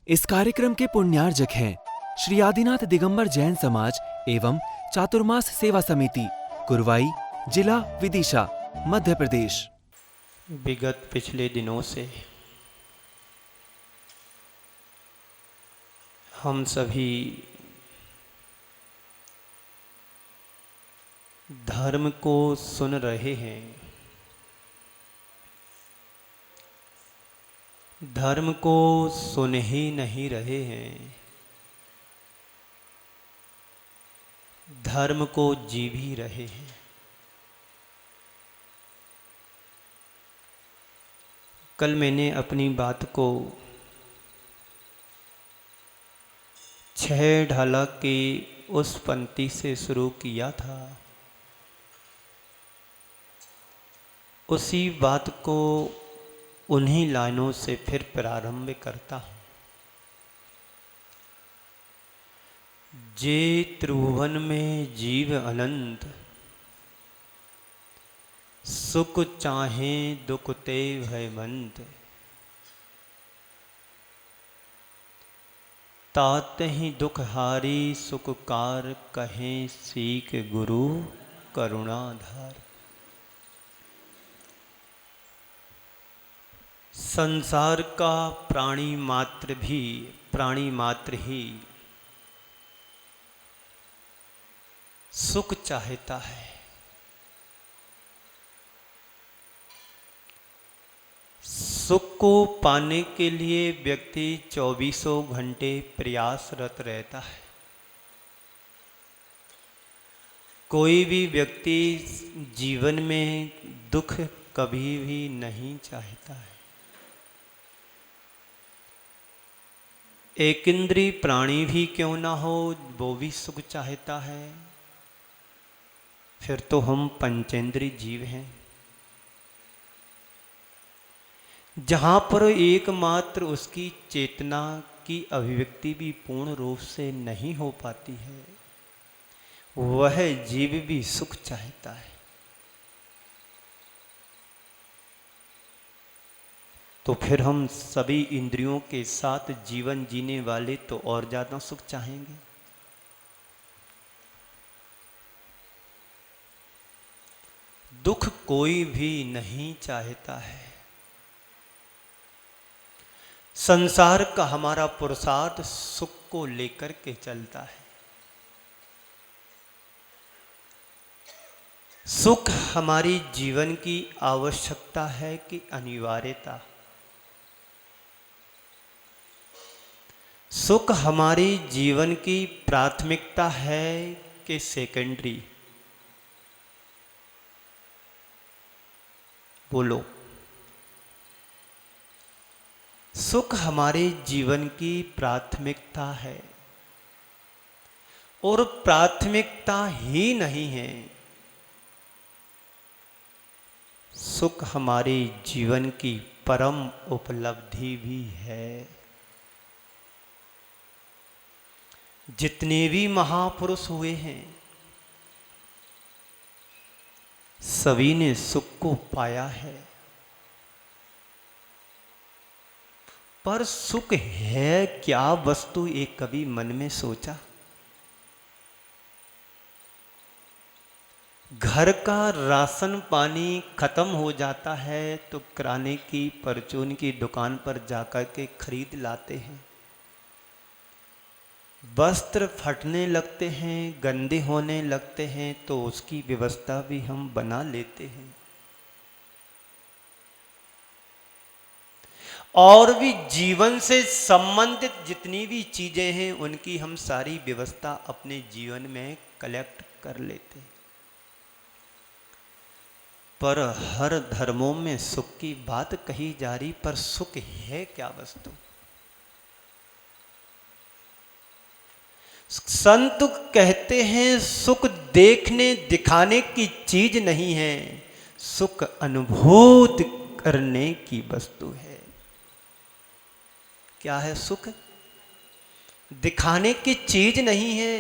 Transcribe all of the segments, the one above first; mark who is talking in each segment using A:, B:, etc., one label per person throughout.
A: इस कार्यक्रम के पुण्यार्जक हैं श्री आदिनाथ दिगंबर जैन समाज एवं चातुर्मास सेवा समिति, कुरवाई, जिला विदिशा, मध्य प्रदेश।
B: विगत पिछले दिनों से हम सभी धर्म को सुन रहे हैं, धर्म को सुन ही नहीं रहे हैं, धर्म को जी भी रहे हैं। कल मैंने अपनी बात को 6 ढाला की उस पंक्ति से शुरू किया था। उसी बात को उन्हीं लाइनों से फिर प्रारंभ करता हूँ। जे त्रिभुवन में जीव अनंत, सुख चाहे दुख ते भयमंत, तात ही दुख हारी सुखकार, कहें सीख गुरु करुणाधार। संसार का प्राणी मात्र ही सुख चाहता है। सुख को पाने के लिए व्यक्ति 24 घंटे प्रयासरत रहता है। कोई भी व्यक्ति जीवन में दुख कभी भी नहीं चाहता है। एक इंद्रिय प्राणी भी क्यों ना हो, वो भी सुख चाहता है। फिर तो हम पंचेंद्रिय जीव हैं। जहाँ पर एकमात्र उसकी चेतना की अभिव्यक्ति भी पूर्ण रूप से नहीं हो पाती है, वह जीव भी सुख चाहता है। तो फिर हम सभी इंद्रियों के साथ जीवन जीने वाले तो और ज्यादा सुख चाहेंगे। दुख कोई भी नहीं चाहता है। संसार का हमारा पुरुषार्थ सुख को लेकर के चलता है। सुख हमारी जीवन की आवश्यकता है कि अनिवार्यता। सुख हमारी जीवन की प्राथमिकता है कि सेकेंडरी। बोलो, सुख हमारे जीवन की प्राथमिकता है और प्राथमिकता ही नहीं है, सुख हमारे जीवन की परम उपलब्धि भी है। जितने भी महापुरुष हुए हैं, सभी ने सुख को पाया है। पर सुख है क्या वस्तु, एक कभी मन में सोचा? घर का राशन पानी खत्म हो जाता है तो किराने की परचून की दुकान पर जाकर के खरीद लाते हैं। वस्त्र फटने लगते हैं, गंदे होने लगते हैं तो उसकी व्यवस्था भी हम बना लेते हैं। और भी जीवन से संबंधित जितनी भी चीजें हैं उनकी हम सारी व्यवस्था अपने जीवन में कलेक्ट कर लेते हैं। पर हर धर्मों में सुख की बात कही जा रही, पर सुख है क्या वस्तु? संत कहते हैं सुख देखने दिखाने की चीज नहीं है, सुख अनुभूत करने की वस्तु है। क्या है सुख? दिखाने की चीज नहीं है,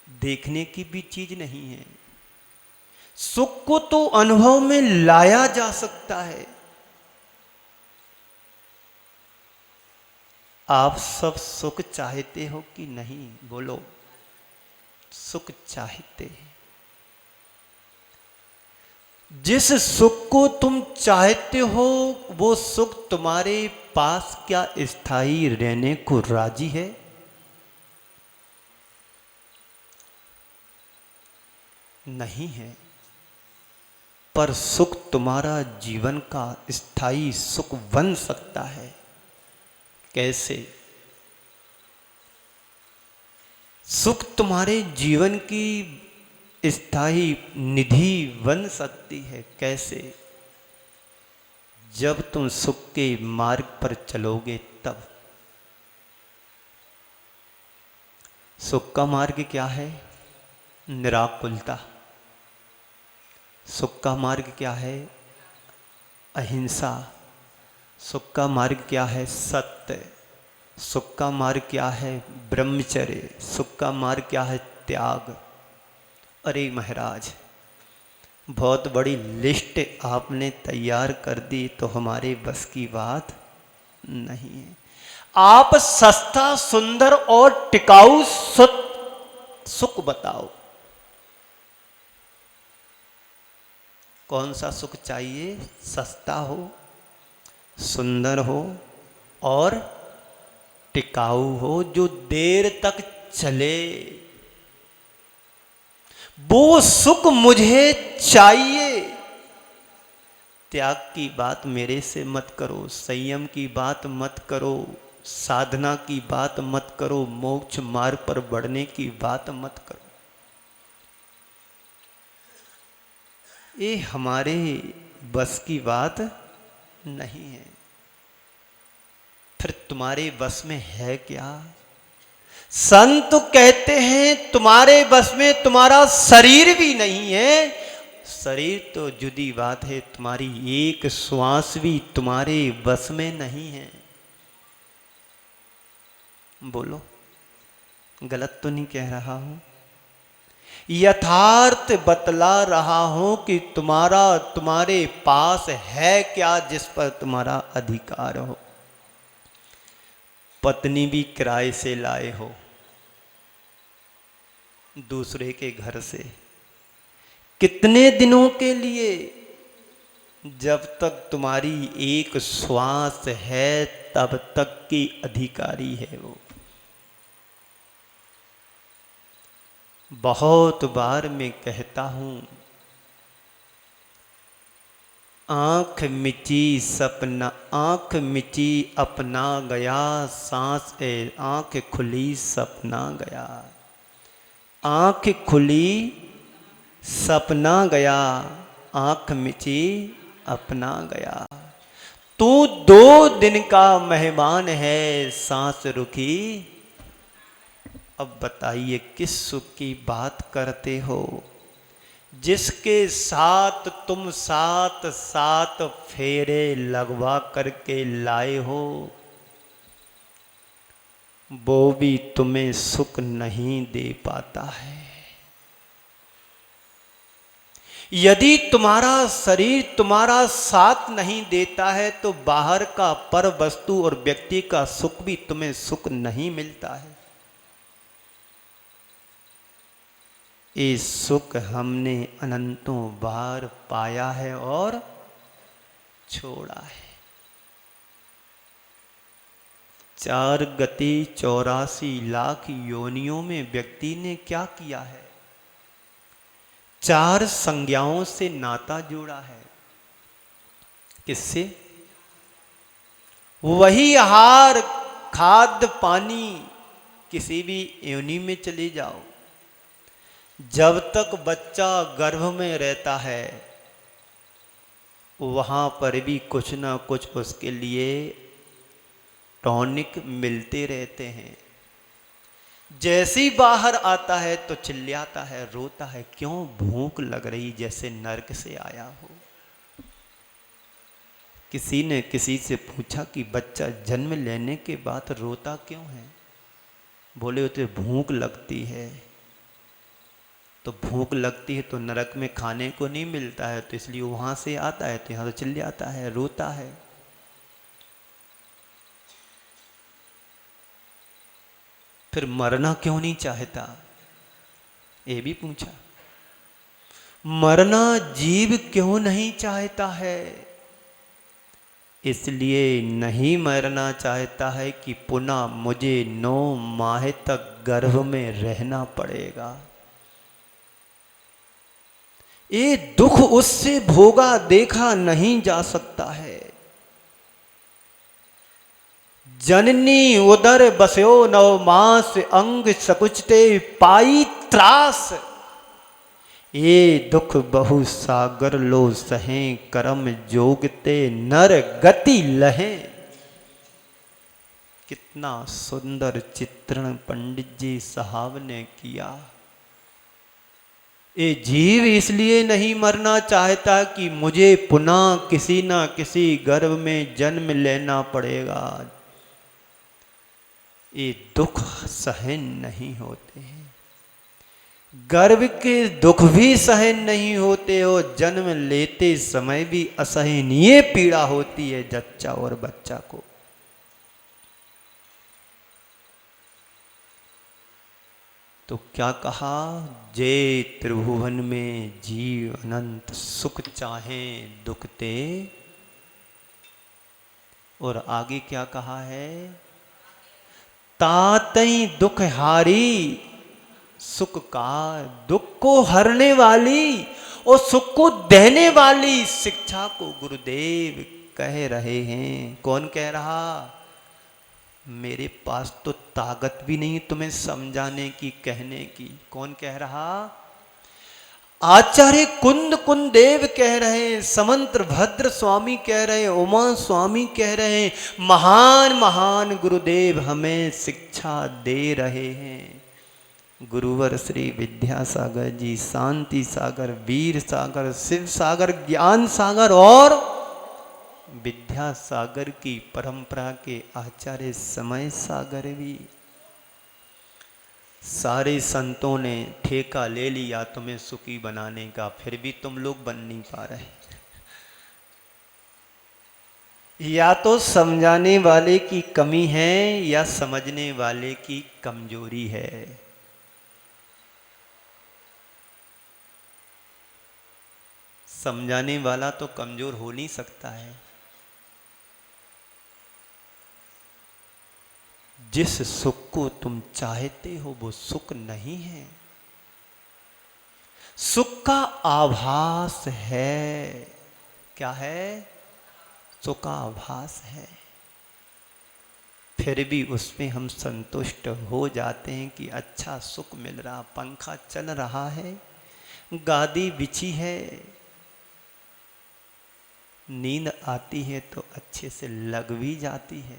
B: देखने की भी चीज नहीं है। सुख को तो अनुभव में लाया जा सकता है। आप सब सुख चाहते हो कि नहीं? बोलो, सुख चाहते हैं। जिस सुख को तुम चाहते हो वो सुख तुम्हारे पास क्या स्थायी रहने को राजी है? नहीं है। पर सुख तुम्हारा जीवन का स्थायी सुख बन सकता है। कैसे? सुख तुम्हारे जीवन की स्थायी निधि बन सकती है। कैसे? जब तुम सुख के मार्ग पर चलोगे तब। सुख का मार्ग क्या है? निराकुलता। सुख का मार्ग क्या है? अहिंसा। सुख का मार्ग क्या है? सत्य। सुख का मार्ग क्या है? ब्रह्मचर्य। सुख का मार्ग क्या है? त्याग। अरे महाराज, बहुत बड़ी लिस्ट आपने तैयार कर दी तो हमारे बस की बात नहीं है। आप सस्ता, सुंदर और टिकाऊ सुख बताओ। कौन सा सुख चाहिए? सस्ता हो, सुंदर हो और टिकाऊ हो, जो देर तक चले। वो सुख मुझे चाहिए। त्याग की बात मेरे से मत करो, संयम की बात मत करो, साधना की बात मत करो, मोक्ष मार्ग पर बढ़ने की बात मत करो। ये हमारे बस की बात नहीं है। फिर तुम्हारे बस में है क्या? संत कहते हैं तुम्हारे बस में तुम्हारा शरीर भी नहीं है। शरीर तो जुदी बात है, तुम्हारी एक श्वास भी तुम्हारे बस में नहीं है। बोलो, गलत तो नहीं कह रहा हूं? यथार्थ बतला रहा हूं कि तुम्हारे पास है क्या जिस पर तुम्हारा अधिकार हो। पत्नी भी किराए से लाए हो दूसरे के घर से। कितने दिनों के लिए? जब तक तुम्हारी एक श्वास है तब तक की अधिकारी है वो। बहुत बार मैं कहता हूं, आंख मिची सपना, आंख मिची अपना गया, सांस आंख खुली सपना गया। आंख खुली सपना गया, आंख मिची अपना गया। तू 2 दिन का मेहमान है, सांस रुकी। अब बताइए किस सुख की बात करते हो? जिसके साथ तुम 7 फेरे लगवा करके लाए हो, वो भी तुम्हें सुख नहीं दे पाता है। यदि तुम्हारा शरीर तुम्हारा साथ नहीं देता है तो बाहर का पर वस्तु और व्यक्ति का सुख भी तुम्हें सुख नहीं मिलता है। ये सुख हमने अनंतों बार पाया है और छोड़ा है। 4 गति 84 लाख योनियों में व्यक्ति ने क्या किया है? 4 संज्ञाओं से नाता जोड़ा है। किससे? वही आहार, खाद्य, पानी, किसी भी योनि में चले जाओ, जब तक बच्चा गर्भ में रहता है वहाँ पर भी कुछ ना कुछ उसके लिए टॉनिक मिलते रहते हैं। जैसे ही बाहर आता है तो चिल्लाता है, रोता है, क्यों? भूख लग रही, जैसे नरक से आया हो। किसी ने किसी से पूछा कि बच्चा जन्म लेने के बाद रोता क्यों है? बोले उसे भूख लगती है। तो भूख लगती है तो नरक में खाने को नहीं मिलता है, तो इसलिए वहां से आता है तो यहाँ तो चिल्लाता है, रोता है। फिर मरना क्यों नहीं चाहता, ये भी पूछा। मरना जीव क्यों नहीं चाहता है? इसलिए नहीं मरना चाहता है कि पुनः मुझे 9 माह तक गर्भ में रहना पड़ेगा। ये दुख उससे भोगा देखा नहीं जा सकता है। जननी उदर बस्यो 9 मास अंग सकुचते पाई त्रास। ये दुख बहु सागर लो सहें कर्म जोगते नर गति लहें। कितना सुंदर चित्रण पंडित जी साहब ने किया। ये जीव इसलिए नहीं मरना चाहता कि मुझे पुनः किसी ना किसी गर्भ में जन्म लेना पड़ेगा। ये दुख सहन नहीं होते हैं, गर्भ के दुख भी सहन नहीं होते और जन्म लेते समय भी असहनीय पीड़ा होती है जच्चा और बच्चा को। तो क्या कहा, जे त्रिभुवन में जीव अनंत सुख चाहें दुखते। और आगे क्या कहा है, तातई दुख हारी सुख का। दुख को हरने वाली और सुख को देने वाली शिक्षा को गुरुदेव कह रहे हैं। कौन कह रहा, मेरे पास तो ताकत भी नहीं तुम्हें समझाने की, कहने की। कौन कह रहा, आचार्य कुंद कुंदेव कह रहे हैं, समंत्र भद्र स्वामी कह रहे हैं, उमा स्वामी कह रहे हैं, महान महान गुरुदेव हमें शिक्षा दे रहे हैं। गुरुवर श्री विद्यासागर जी, शांति सागर, वीर सागर, शिव सागर, ज्ञान सागर और विद्यासागर की परंपरा के आचार्य समय सागर भी। सारे संतों ने ठेका ले लिया तुम्हें सुखी बनाने का, फिर भी तुम लोग बन नहीं पा रहे। या तो समझाने वाले की कमी है या समझने वाले की कमजोरी है। समझाने वाला तो कमजोर हो नहीं सकता है। जिस सुख को तुम चाहते हो वो सुख नहीं है, सुख का आभास है। क्या है, सुख का आभास है। फिर भी उसमें हम संतुष्ट हो जाते हैं कि अच्छा सुख मिल रहा, पंखा चल रहा है, गादी बिछी है, नींद आती है तो अच्छे से लग भी जाती है।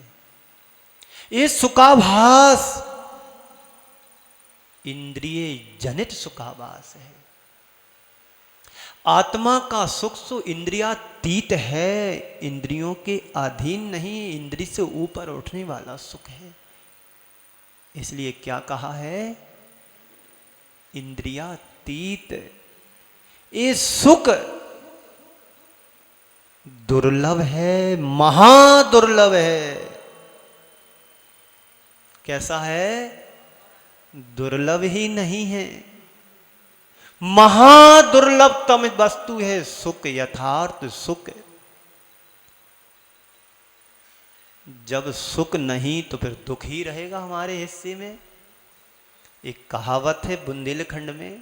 B: ये सुखाभास इंद्रिय जनित सुखाभास है। आत्मा का सुख तो इंद्रियातीत है, इंद्रियों के अधीन नहीं, इंद्रिय से ऊपर उठने वाला सुख है। इसलिए क्या कहा है, इंद्रियातीत। ये सुख दुर्लभ है, महादुर्लभ है। कैसा है, दुर्लभ ही नहीं है, महादुर्लभतम वस्तु है सुख, यथार्थ सुख। जब सुख नहीं तो फिर दुख ही रहेगा हमारे हिस्से में। एक कहावत है बुंदेलखंड में,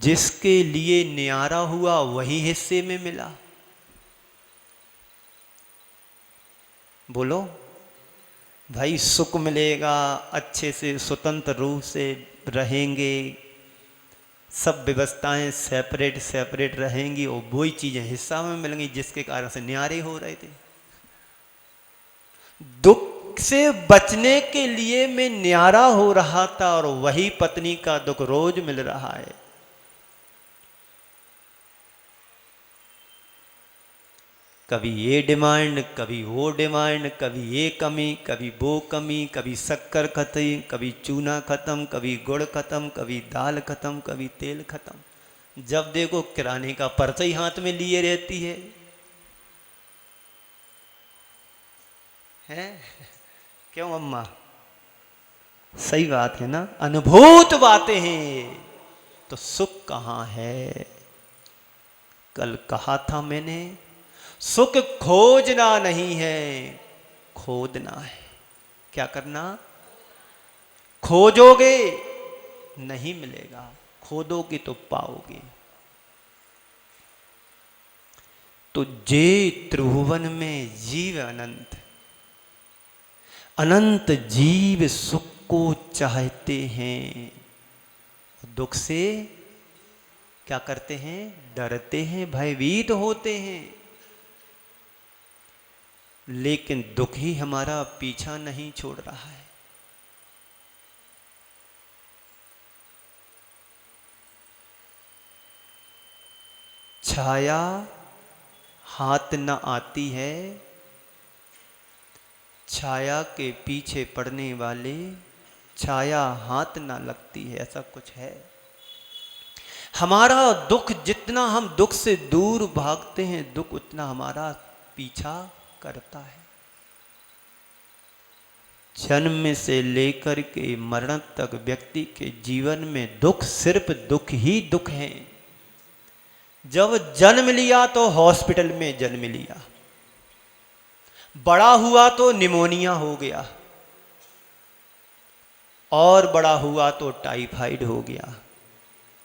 B: जिसके लिए न्यारा हुआ वही हिस्से में मिला। बोलो भाई, सुख मिलेगा, अच्छे से स्वतंत्र रूप से रहेंगे, सब व्यवस्थाएं सेपरेट सेपरेट रहेंगी और वही चीजें हिस्सा में मिलेंगी जिसके कारण से न्यारे हो रहे थे। दुख से बचने के लिए मैं न्यारा हो रहा था और वही पत्नी का दुख रोज मिल रहा है। कभी ये डिमांड, कभी वो डिमांड, कभी ये कमी, कभी वो कमी, कभी शक्कर खत्म, कभी चूना खत्म, कभी गुड़ खत्म, कभी दाल खत्म, कभी तेल खत्म। जब देखो किराने का पर्चा ही हाथ में लिए रहती है। है? क्यों अम्मा? सही बात है ना, अनुभूत बातें हैं तो सुख कहाँ है? कल कहा था मैंने, सुख खोजना नहीं है, खोदना है। क्या करना? खोजोगे नहीं मिलेगा, खोदोगे तो पाओगे। तो जे त्रिभुवन में जीव अनंत, अनंत जीव सुख को चाहते हैं, दुख से क्या करते हैं? डरते हैं, भयभीत होते हैं। लेकिन दुख ही हमारा पीछा नहीं छोड़ रहा है। छाया हाथ न आती है, छाया के पीछे पड़ने वाले छाया हाथ ना लगती है, ऐसा कुछ है? हमारा दुख, जितना हम दुख से दूर भागते हैं, दुख उतना हमारा पीछा करता है। जन्म से लेकर के मरण तक व्यक्ति के जीवन में दुख, सिर्फ दुख ही दुख है। जब जन्म लिया तो हॉस्पिटल में जन्म लिया, बड़ा हुआ तो निमोनिया हो गया, और बड़ा हुआ तो टाइफाइड हो गया,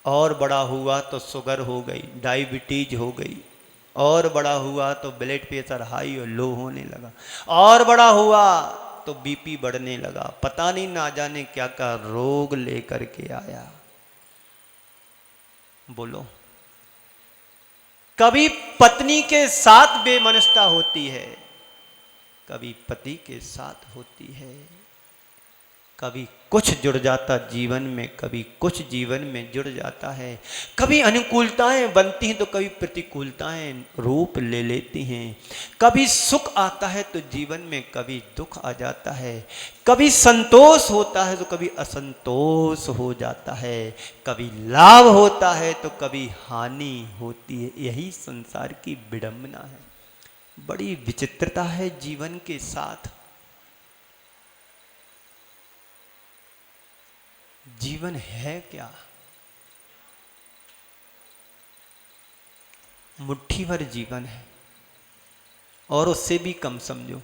B: और बड़ा हुआ तो शुगर हो गई, डायबिटीज हो गई, और बड़ा हुआ तो ब्लड प्रेशर हाई और लो होने लगा, और बड़ा हुआ तो बीपी बढ़ने लगा। पता नहीं ना जाने क्या क्या रोग लेकर के आया। बोलो, कभी पत्नी के साथ बेमनस्ता होती है, कभी पति के साथ होती है, कभी कुछ जुड़ जाता जीवन में, कभी कुछ जीवन में जुड़ जाता है। कभी अनुकूलताएं बनती हैं तो कभी प्रतिकूलताएं रूप ले लेती हैं। कभी सुख आता है तो जीवन में कभी दुख आ जाता है, कभी संतोष होता है तो कभी असंतोष हो जाता है, कभी लाभ होता है तो कभी हानि होती है। यही संसार की विडंबना है, बड़ी विचित्रता है जीवन के साथ। जीवन है क्या? मुट्ठी भर जीवन है, और उससे भी कम समझो।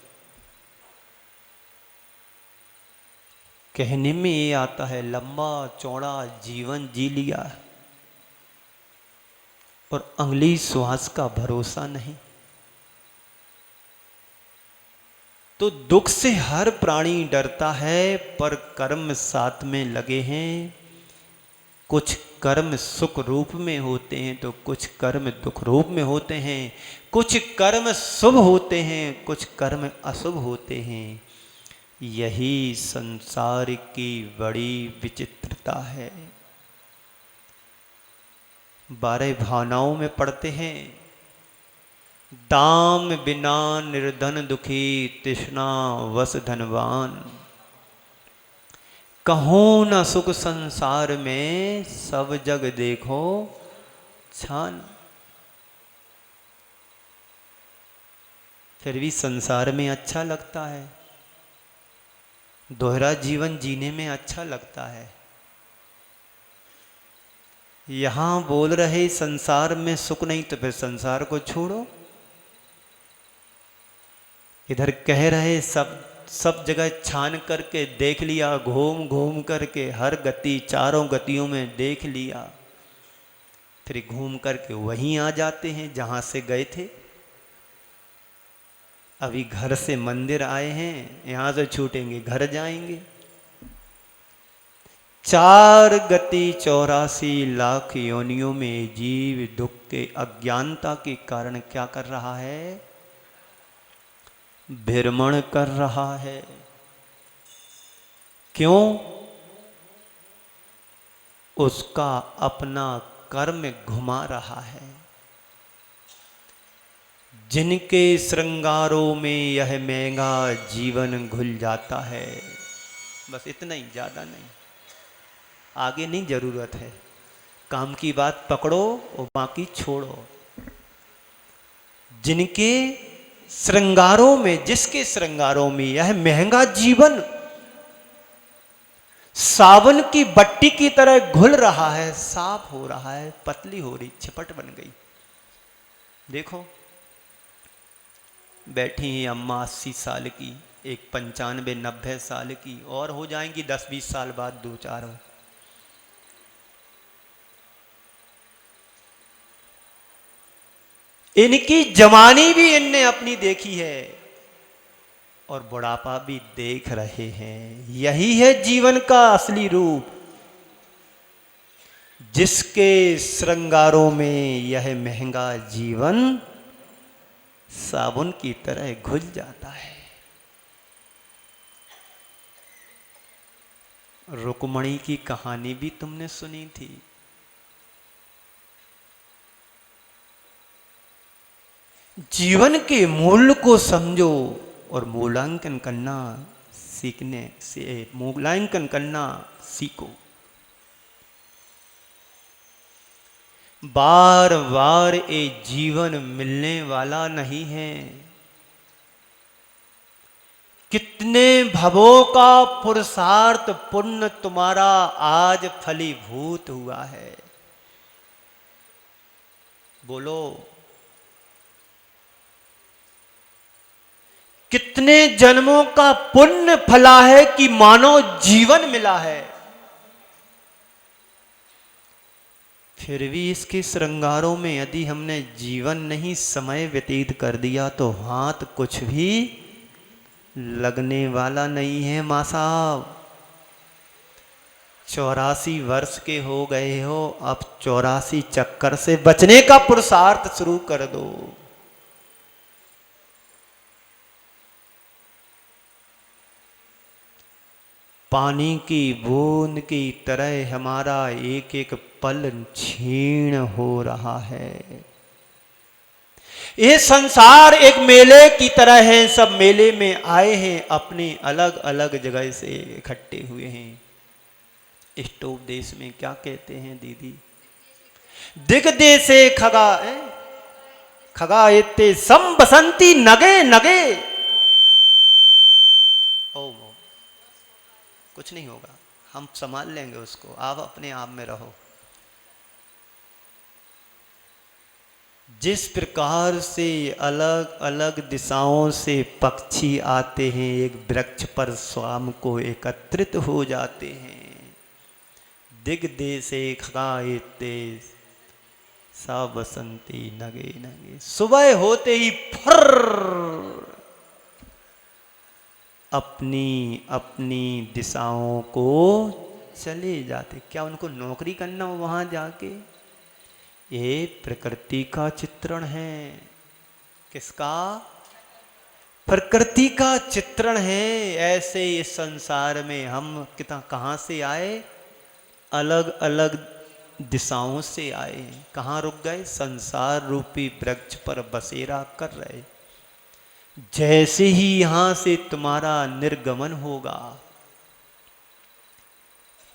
B: कहने में ये आता है लंबा चौड़ा जीवन जी लिया, और अगली श्वास का भरोसा नहीं। तो दुख से हर प्राणी डरता है, पर कर्म साथ में लगे हैं। कुछ कर्म सुख रूप में होते हैं तो कुछ कर्म दुख रूप में होते हैं, कुछ कर्म शुभ होते हैं, कुछ कर्म अशुभ होते हैं। यही संसार की बड़ी विचित्रता है। 12 भावनाओं में पढ़ते हैं, दाम बिना निर्धन दुखी, तृष्णा वश धनवान। कहूं न सुख संसार में, सब जग देखो छान। फिर भी संसार में अच्छा लगता है, दोहरा जीवन जीने में अच्छा लगता है। यहां बोल रहे संसार में सुख नहीं तो फिर संसार को छोड़ो। इधर कह रहे सब जगह छान करके देख लिया, घूम घूम करके हर गति चारों गतियों में देख लिया, फिर घूम करके वहीं आ जाते हैं जहां से गए थे। अभी घर से मंदिर आए हैं, यहां से छूटेंगे घर जाएंगे। 4 गति 84 लाख योनियों में जीव दुख के अज्ञानता के कारण क्या कर रहा है? भ्रमण कर रहा है। क्यों? उसका अपना कर्म घुमा रहा है। जिनके श्रृंगारों में यह महंगा जीवन घुल जाता है। बस इतना ही, ज्यादा नहीं, आगे नहीं जरूरत है। काम की बात पकड़ो और बाकी छोड़ो। जिनके श्रृंगारों में, जिसके श्रृंगारों में यह महंगा जीवन सावन की बट्टी की तरह घुल रहा है, साफ हो रहा है, पतली हो रही, छिपट बन गई। देखो बैठी हैं अम्मा 80 साल की, एक 95-90 साल की, और हो जाएंगी 10-20 साल बाद 2-4 हो। इनकी जवानी भी इनने अपनी देखी है और बुढ़ापा भी देख रहे हैं। यही है जीवन का असली रूप, जिसके श्रृंगारों में यह महंगा जीवन साबुन की तरह घुल जाता है। रुक्मणी की कहानी भी तुमने सुनी थी। जीवन के मूल्य को समझो और मूल्यांकन करना सीखने से मूल्यांकन करना सीखो। बार बार ये जीवन मिलने वाला नहीं है। कितने भवों का पुरुषार्थ पुण्य तुम्हारा आज फलीभूत हुआ है, बोलो। कितने जन्मों का पुण्य फला है कि मानव जीवन मिला है। फिर भी इसके श्रृंगारों में यदि हमने जीवन नहीं समय व्यतीत कर दिया तो हाथ कुछ भी लगने वाला नहीं है। मां साहब 84 वर्ष के हो गए हो, अब 84 चक्कर से बचने का पुरुषार्थ शुरू कर दो। पानी की बूंद की तरह हमारा एक एक पल क्षीण हो रहा है। ये संसार एक मेले की तरह है। सब मेले में आए हैं, अपने अलग अलग जगह से इकट्ठे हुए हैं। स्टोव देश में क्या कहते हैं दीदी? दिग देशे खगा खगा इत्ते सम बसंती नगे नगे। ओ कुछ नहीं होगा, हम संभाल लेंगे उसको, आप अपने आप में रहो। जिस प्रकार से अलग अलग दिशाओं से पक्षी आते हैं, एक वृक्ष पर शाम को एकत्रित हो जाते हैं। दिग देशे खगाएते सा बसंती नगे नगे। सुबह होते ही फर अपनी अपनी दिशाओं को चले जाते। क्या उनको नौकरी करना वहां जाके? ये प्रकृति का चित्रण है। किसका? प्रकृति का चित्रण है। ऐसे इस संसार में हम कितना कहां से आए? अलग अलग दिशाओं से आए। कहां रुक गए? संसार रूपी वृक्ष पर बसेरा कर रहे। जैसे ही यहां से तुम्हारा निर्गमन होगा,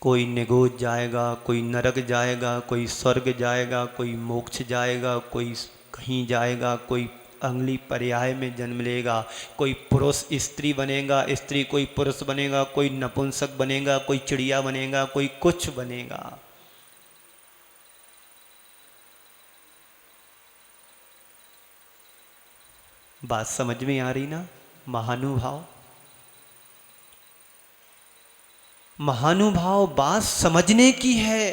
B: कोई निगोज जाएगा, कोई नरक जाएगा, कोई स्वर्ग जाएगा, कोई मोक्ष जाएगा, कोई कहीं जाएगा, कोई अगली पर्याय में जन्म लेगा, कोई पुरुष स्त्री बनेगा, स्त्री कोई पुरुष बनेगा, कोई नपुंसक बनेगा, कोई चिड़िया बनेगा, कोई कुछ बनेगा। बात समझ में आ रही ना? महानुभाव महानुभाव बात समझने की है।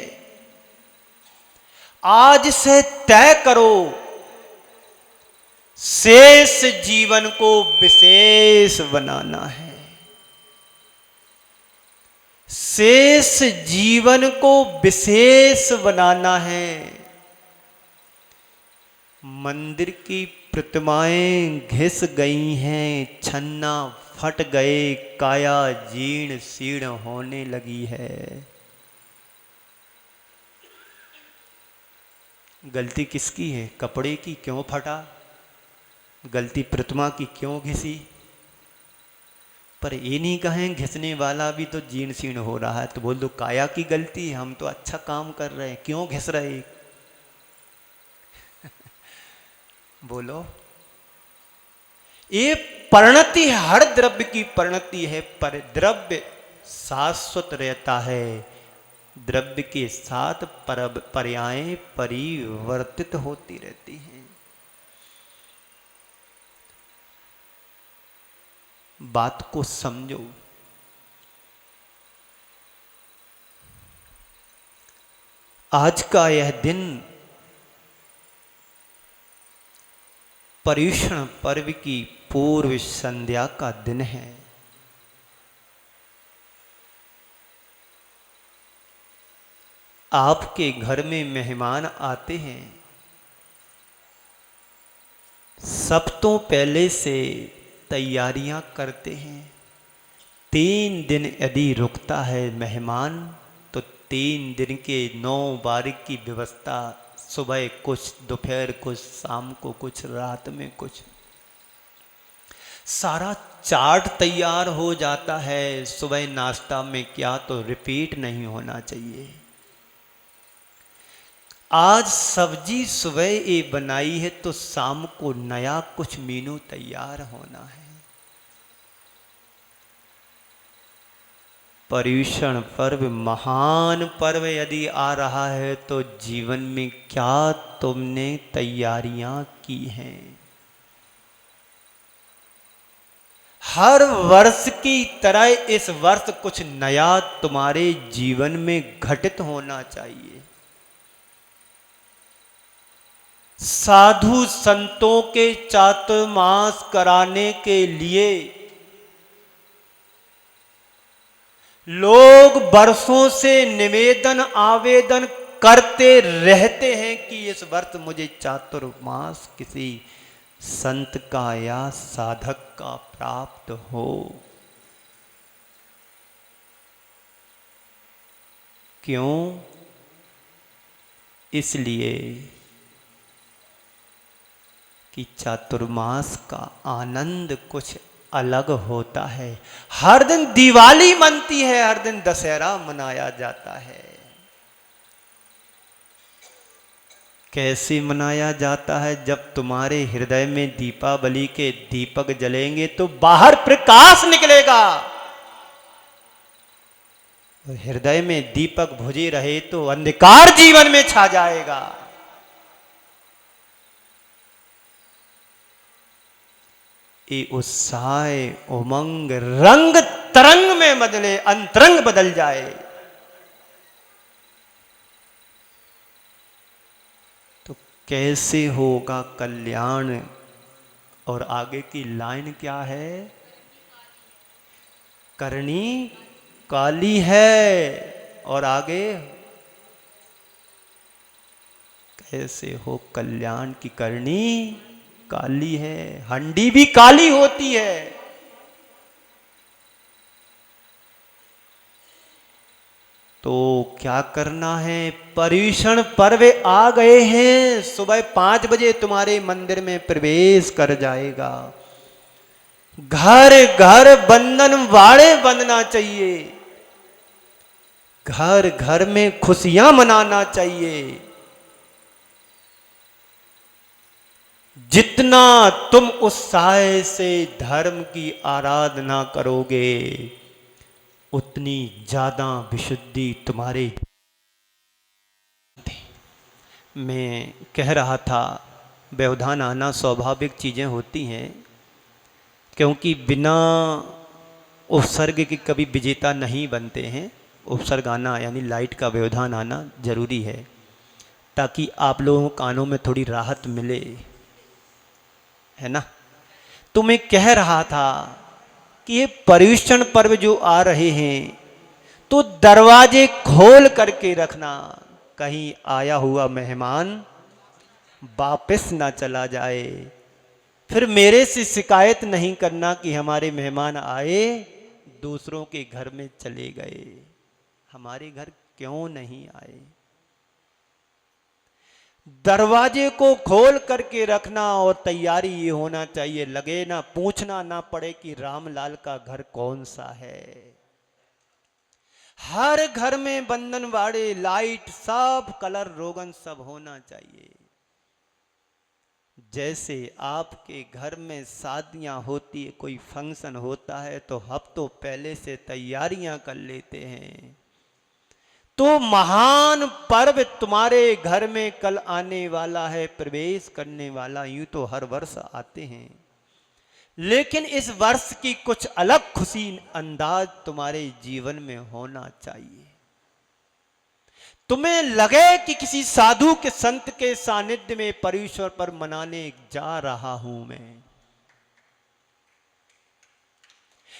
B: आज से तय करो, शेष जीवन को विशेष बनाना है। शेष जीवन को विशेष बनाना है। मंदिर की प्रतिमाएं घिस गई हैं, छन्ना फट गए, काया जीर्ण शीर्ण होने लगी है। गलती किसकी है? कपड़े की क्यों फटा? गलती प्रतिमा की क्यों घिसी? पर ये नहीं कहें घिसने वाला भी तो जीर्ण शीर्ण हो रहा है, तो बोल दो काया की गलती, हम तो अच्छा काम कर रहे हैं, क्यों घिस रहे? बोलो। ये परिणति है, हर द्रव्य की परिणति है, पर द्रव्य शाश्वत रहता है। द्रव्य के साथ पर्यायें परिवर्तित होती रहती हैं। बात को समझो। आज का यह दिन पर्युषण पर्व की पूर्व संध्या का दिन है। आपके घर में मेहमान आते हैं, सब तो पहले से तैयारियां करते हैं। 3 दिन यदि रुकता है मेहमान तो 3 दिन के 9 बारीक की व्यवस्था, सुबह कुछ, दोपहर कुछ, शाम को कुछ, रात में कुछ, सारा चार्ट तैयार हो जाता है। सुबह नाश्ता में क्या, तो रिपीट नहीं होना चाहिए। आज सब्जी सुबह ये बनाई है तो शाम को नया कुछ मेनू तैयार होना है। पर्युषण पर्व महान पर्व यदि आ रहा है तो जीवन में क्या तुमने तैयारियां की हैं? हर वर्ष की तरह इस वर्ष कुछ नया तुम्हारे जीवन में घटित होना चाहिए। साधु संतों के चातुर्मास कराने के लिए लोग वर्षों से निवेदन आवेदन करते रहते हैं कि इस वर्ष मुझे चातुर्मास किसी संत का या साधक का प्राप्त हो। क्यों? इसलिए कि चातुर्मास का आनंद कुछ अलग होता है। हर दिन दिवाली मनती है, हर दिन दशहरा मनाया जाता है। कैसे मनाया जाता है? जब तुम्हारे हृदय में दीपावली के दीपक जलेंगे तो बाहर प्रकाश निकलेगा। हृदय में दीपक बुझे रहे तो अंधकार जीवन में छा जाएगा। ये उत्साह उमंग रंग तरंग में बदले, अंतरंग बदल जाए तो कैसे होगा कल्याण? और आगे की लाइन क्या है? करनी काली है। और आगे कैसे हो कल्याण की करनी काली है। हंडी भी काली होती है। तो क्या करना है? पर्युषण पर्व आ गए हैं। सुबह 5 बजे तुम्हारे मंदिर में प्रवेश कर जाएगा। घर घर बंधन वाड़े बंधना चाहिए। घर घर में खुशियां मनाना चाहिए। जितना तुम उत्साह से धर्म की आराधना करोगे उतनी ज्यादा विशुद्धि तुम्हारे। मैं कह रहा था व्यवधान आना स्वाभाविक चीजें होती हैं, क्योंकि बिना उपसर्ग के कभी विजेता नहीं बनते हैं। उपसर्ग आना यानी लाइट का व्यवधान आना जरूरी है, ताकि आप लोगों को कानों में थोड़ी राहत मिले, है ना। तो मैं कह रहा था कि ये पर्युषण पर्व जो आ रहे हैं तो दरवाजे खोल करके रखना, कहीं आया हुआ मेहमान वापस ना चला जाए। फिर मेरे से शिकायत नहीं करना कि हमारे मेहमान आए दूसरों के घर में चले गए, हमारे घर क्यों नहीं आए। दरवाजे को खोल करके रखना। और तैयारी ये होना चाहिए, लगे ना, पूछना ना पड़े कि रामलाल का घर कौन सा है। हर घर में बंधनवाड़े, लाइट, सब कलर रोगन सब होना चाहिए। जैसे आपके घर में शादियां होती है, कोई फंक्शन होता है तो हफ्तों पहले से तैयारियां कर लेते हैं, तो महान पर्व तुम्हारे घर में कल आने वाला है, प्रवेश करने वाला। यूं तो हर वर्ष आते हैं, लेकिन इस वर्ष की कुछ अलग खुशी अंदाज तुम्हारे जीवन में होना चाहिए। तुम्हें लगे कि किसी साधु के संत के सानिध्य में पर्युषण पर्व मनाने जा रहा हूं मैं।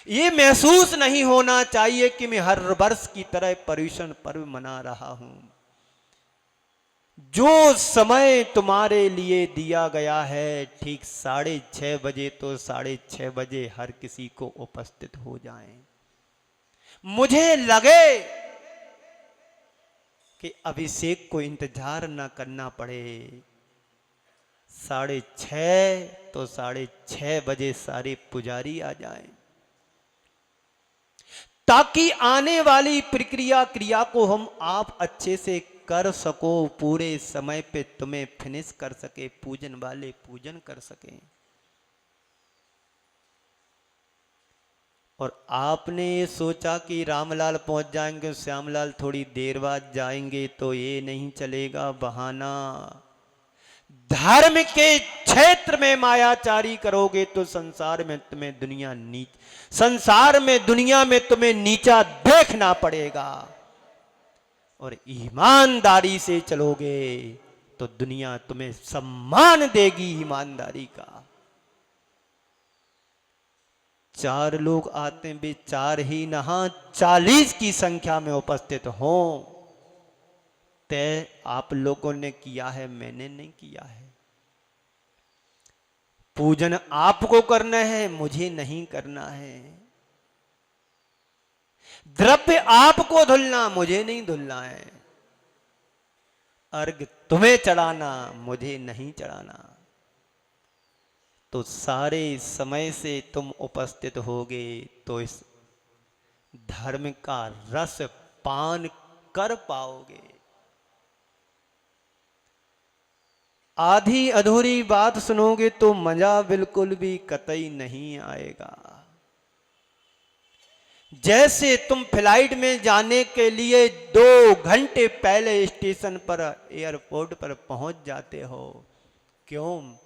B: ये महसूस नहीं होना चाहिए कि मैं हर वर्ष की तरह पर्युषण पर्व मना रहा हूं। जो समय तुम्हारे लिए दिया गया है, ठीक 6:30 बजे, तो 6:30 बजे हर किसी को उपस्थित हो जाएं। मुझे लगे कि अभिषेक को इंतजार न करना पड़े। 6:30 तो 6:30 बजे सारे पुजारी आ जाएं, ताकि आने वाली प्रक्रिया क्रिया को हम आप अच्छे से कर सको, पूरे समय पे तुम्हें फिनिश कर सके, पूजन वाले पूजन कर सकें। और आपने ये सोचा कि रामलाल पहुंच जाएंगे, श्यामलाल थोड़ी देर बाद जाएंगे, तो ये नहीं चलेगा बहाना। धर्म के क्षेत्र में मायाचारी करोगे तो संसार में दुनिया में तुम्हें नीचा देखना पड़ेगा। और ईमानदारी से चलोगे तो दुनिया तुम्हें सम्मान देगी ईमानदारी का। 4 लोग आते हैं, वे 4 ही नहा 40 की संख्या में उपस्थित हों। तय आप लोगों ने किया है, मैंने नहीं किया है। पूजन आपको करना है, मुझे नहीं करना है। द्रव्य आपको धुलना, मुझे नहीं धुलना है। अर्घ तुम्हें चढ़ाना, मुझे नहीं चढ़ाना। तो सारे समय से तुम उपस्थित होगे तो इस धर्म का रस पान कर पाओगे। आधी अधूरी बात सुनोगे तो मजा बिल्कुल भी कतई नहीं आएगा। जैसे तुम फ्लाइट में जाने के लिए 2 घंटे पहले स्टेशन पर, एयरपोर्ट पर पहुंच जाते हो। क्यों?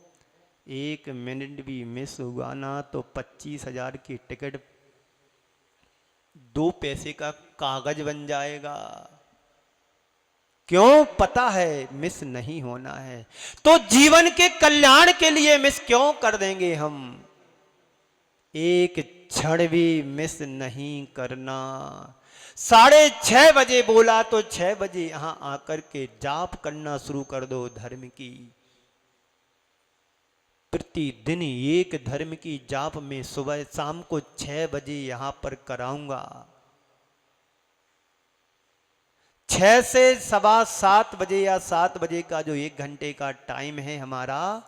B: 1 मिनट भी मिस हुआ ना तो 25,000 की टिकट 2 पैसे का कागज बन जाएगा। क्यों? पता है मिस नहीं होना है। तो जीवन के कल्याण के लिए मिस क्यों कर देंगे हम? एक क्षण भी मिस नहीं करना। 6:30 बजे बोला तो 6 बजे यहां आकर के जाप करना शुरू कर दो धर्म की। प्रतिदिन एक धर्म की जाप में सुबह शाम को 6 बजे यहां पर कराऊंगा। 6 से 7:15 बजे या 7 बजे का जो 1 घंटे का टाइम है हमारा,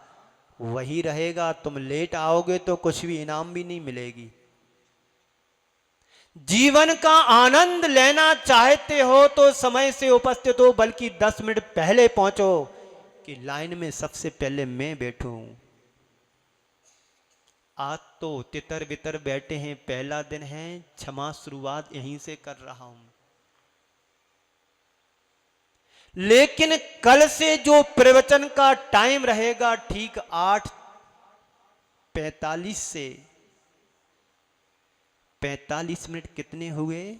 B: वही रहेगा। तुम लेट आओगे तो कुछ भी इनाम भी नहीं मिलेगी। जीवन का आनंद लेना चाहते हो तो समय से उपस्थित हो, बल्कि 10 मिनट पहले पहुंचो कि लाइन में सबसे पहले मैं बैठूं। आज तो तितर बितर बैठे हैं, पहला दिन है, क्षमा शुरुआत यहीं से कर रहा हूं। लेकिन कल से जो प्रवचन का टाइम रहेगा, ठीक 8:45 से 45 मिनट कितने हुए?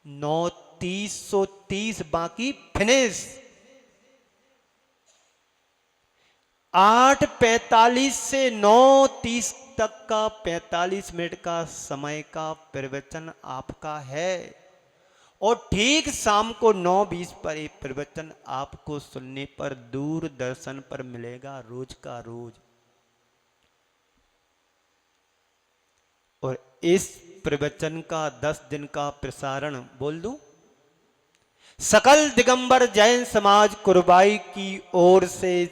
B: 9:30 बाकी फिनिश। 8:45 से 9:30 तक का 45 मिनट का समय का प्रवचन आपका है। और ठीक शाम को 9:20 पर एक प्रवचन आपको सुनने पर दूरदर्शन पर मिलेगा, रोज का रोज। और इस प्रवचन का 10 दिन का प्रसारण बोल दूं, सकल दिगंबर जैन समाज कुरबाई की ओर से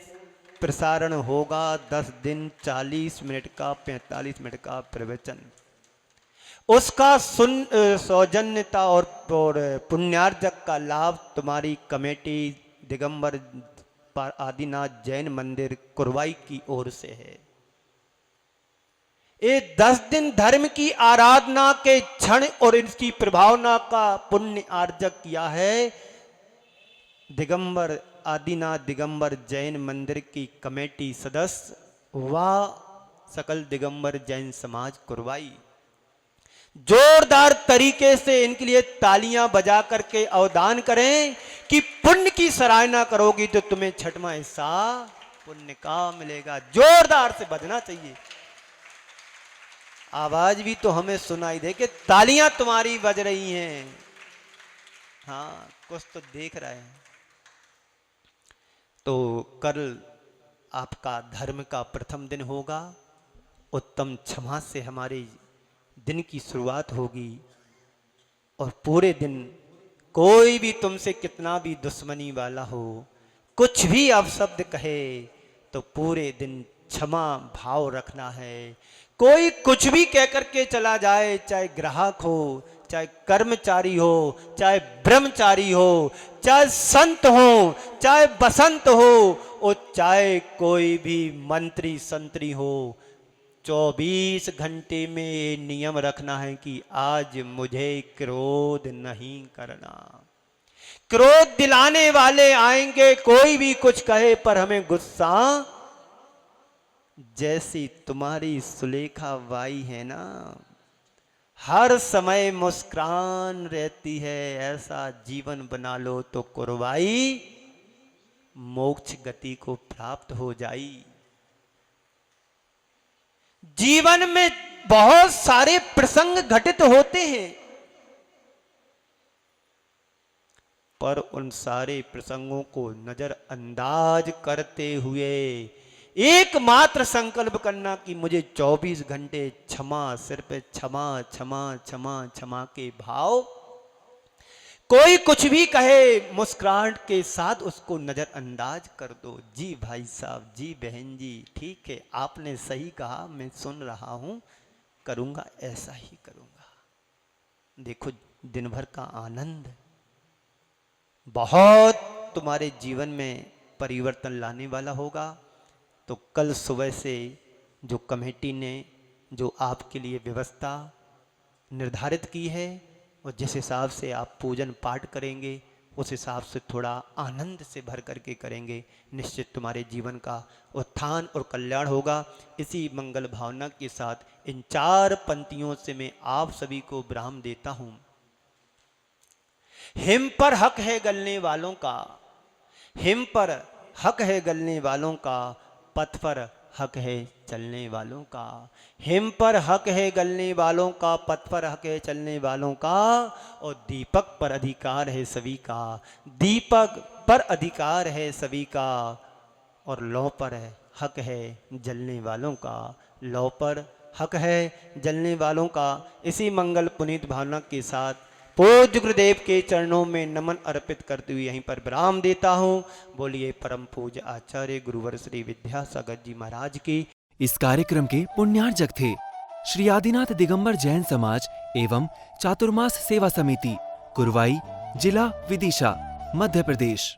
B: प्रसारण होगा। 10 दिन 40 मिनट का 45 मिनट का प्रवचन। उसका सौजन्यता और पुण्यार्जक का लाभ तुम्हारी कमेटी दिगंबर पर आदिनाथ जैन मंदिर कुरवाई की ओर से है। ये 10 दिन धर्म की आराधना के क्षण और इसकी प्रभावना का पुण्य आर्जक किया है दिगंबर आदिनाथ दिगंबर जैन मंदिर की कमेटी सदस्य व सकल दिगंबर जैन समाज कुरवाई। जोरदार तरीके से इनके लिए तालियां बजा करके अवदान करें कि पुण्य की सराहना करोगी तो तुम्हें छठवां हिस्सा पुण्य का मिलेगा। जोरदार से बजना चाहिए, आवाज भी तो हमें सुनाई दे कि तालियां तुम्हारी बज रही हैं। हाँ, कुछ तो देख रहे हैं। तो कल आपका धर्म का प्रथम दिन होगा। उत्तम क्षमा से हमारे दिन की शुरुआत होगी और पूरे दिन कोई भी तुमसे कितना भी दुश्मनी वाला हो, कुछ भी अपशब्द कहे तो पूरे दिन क्षमा भाव रखना है। कोई कुछ भी कह करके चला जाए, चाहे ग्राहक हो, चाहे कर्मचारी हो, चाहे ब्रह्मचारी हो, चाहे संत हो, चाहे बसंत हो और चाहे कोई भी मंत्री संतरी हो, 24 घंटे में ये नियम रखना है कि आज मुझे क्रोध नहीं करना। क्रोध दिलाने वाले आएंगे, कोई भी कुछ कहे पर हमें गुस्सा, जैसी तुम्हारी सुलेखा बाई है ना, हर समय मुस्कान रहती है, ऐसा जीवन बना लो तो कुरवाई मोक्ष गति को प्राप्त हो जाई। जीवन में बहुत सारे प्रसंग घटित होते हैं, पर उन सारे प्रसंगों को नजरअंदाज करते हुए एकमात्र संकल्प करना कि मुझे 24 घंटे क्षमा, सिर्फ क्षमा क्षमा क्षमा क्षमा के भाव। कोई कुछ भी कहे मुस्कुराहट के साथ उसको नजरअंदाज कर दो। जी भाई साहब, जी बहन जी, ठीक है, आपने सही कहा, मैं सुन रहा हूं, करूंगा, ऐसा ही करूंगा। देखो, दिन भर का आनंद बहुत तुम्हारे जीवन में परिवर्तन लाने वाला होगा। तो कल सुबह से जो कमेटी ने जो आपके लिए व्यवस्था निर्धारित की है और जिस हिसाब से आप पूजन पाठ करेंगे, उस हिसाब से थोड़ा आनंद से भर करके करेंगे, निश्चित तुम्हारे जीवन का उत्थान और कल्याण होगा। इसी मंगल भावना के साथ इन 4 पंक्तियों से मैं आप सभी को विराम देता हूं। हिम पर हक है गलने वालों का, हिम पर हक है गलने वालों का, पथ पर हक है चलने वालों का। हिम पर हक है गलने वालों का, पथ पर हक है चलने वालों का, और दीपक पर अधिकार है सभी का, दीपक पर अधिकार है सभी का, और लौ पर हक है जलने वालों का, लौ पर हक है जलने वालों का। इसी मंगल पुनीत भावना के साथ पूज्य गुरुदेव के चरणों में नमन अर्पित करते हुए यहीं पर विराम देता हूँ। बोलिए परम पूज्य आचार्य गुरुवर श्री विद्यासागर जी महाराज की।
A: इस कार्यक्रम के पुण्यार्जक थे श्री आदिनाथ दिगंबर जैन समाज एवं चातुर्मास सेवा समिति, कुरवाई, जिला विदिशा, मध्य प्रदेश।